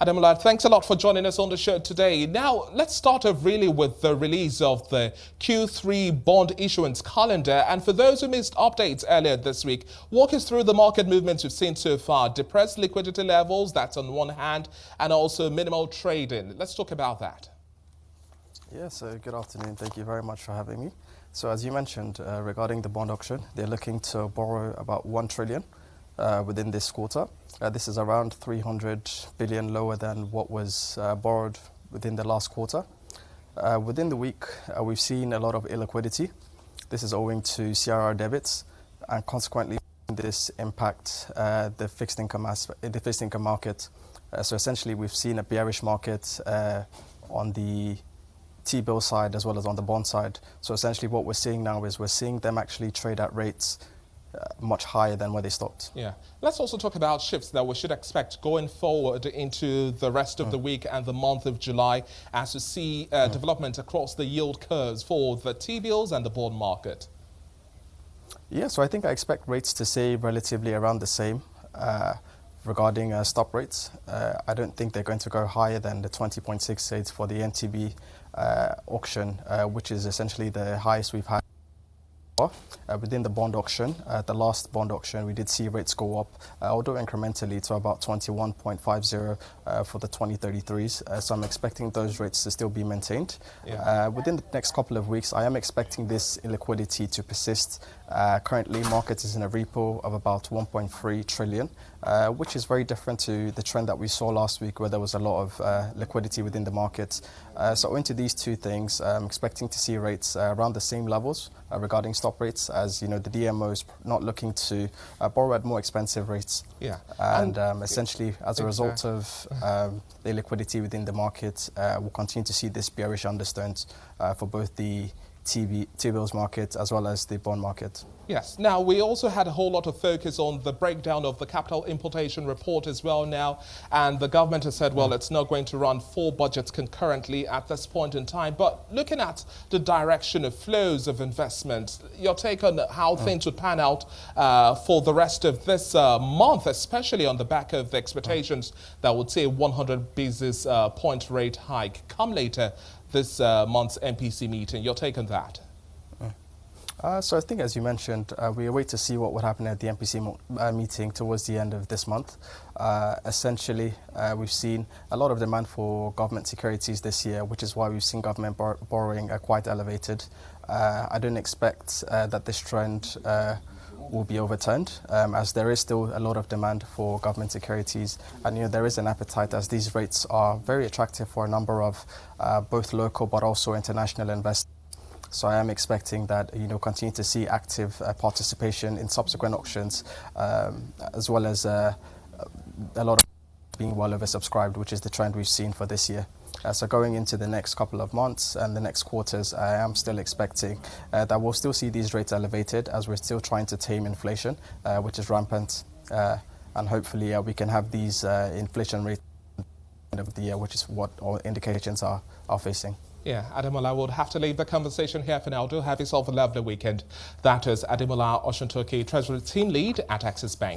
Ademola, thanks a lot for joining us on the show today. Now, let's start off really with the release of the Q3 bond issuance calendar. And for those who missed updates earlier this week, walk us through the market movements we've seen so far. Depressed liquidity levels, that's on one hand, and also minimal trading. Let's talk about that. Yeah, so good afternoon. Thank you very much for having me. So as you mentioned, regarding the bond auction, they're looking to borrow about 1 trillion within this quarter. This is around 300 billion lower than what was borrowed within the last quarter. Within the week, we've seen a lot of illiquidity. This is owing to CRR debits, and consequently, this impact the fixed income market. So essentially, we've seen a bearish market on the T-bill side as well as on the bond side. So essentially what we're seeing now is we're seeing them actually trade at rates much higher than where they stopped. Yeah. Let's also talk about shifts that we should expect going forward into the rest of the week and the month of July as we see development across the yield curves for the T-bills and the bond market. Yeah, so I think I expect rates to stay relatively around the same. Regarding stop rates, I don't think they're going to go higher than the 20.68 for the NTB auction, which is essentially the highest we've had. Within the bond auction, the last bond auction, we did see rates go up, although incrementally, to about 21.50 for the 2033s. So I'm expecting those rates to still be maintained. Yeah. Within the next couple of weeks, I am expecting this illiquidity to persist. Currently, market is in a repo of about 1.3 trillion, which is very different to the trend that we saw last week, where there was a lot of liquidity within the market. So owing to these two things, I'm expecting to see rates around the same levels regarding stop rates, as you know, the DMO is not looking to borrow at more expensive rates. Yeah, and essentially, as a result of the liquidity within the market, we'll continue to see this bearish undertones for both the T-bills market as well as the bond market. Yes. Now, we also had a whole lot of focus on the breakdown of the capital importation report as well now. And the government has said, well, it's not going to run 4 budgets concurrently at this point in time. But looking at the direction of flows of investment, your take on how things would pan out for the rest of this month, especially on the back of the expectations that would say 100 basis point rate hike come later this month's MPC meeting. Your take on that? So I think, as you mentioned, we await to see what would happen at the MPC meeting towards the end of this month. Essentially, we've seen a lot of demand for government securities this year, which is why we've seen government borrowing quite elevated. I don't expect that this trend will be overturned, as there is still a lot of demand for government securities, and there is an appetite, as these rates are very attractive for a number of both local but also international investors. So I am expecting that continue to see active participation in subsequent auctions, as well as a lot of being well oversubscribed, which is the trend we've seen for this year. So going into the next couple of months and the next quarters, I am still expecting that we'll still see these rates elevated, as we're still trying to tame inflation, which is rampant, and hopefully we can have these inflation rates at the end of the year, which is what all indications are facing. Yeah, Ademola, I would have to leave the conversation here for now. Do have yourself a lovely weekend. That is Ademola Osuntoki, Treasury Team Lead at Axis Bank.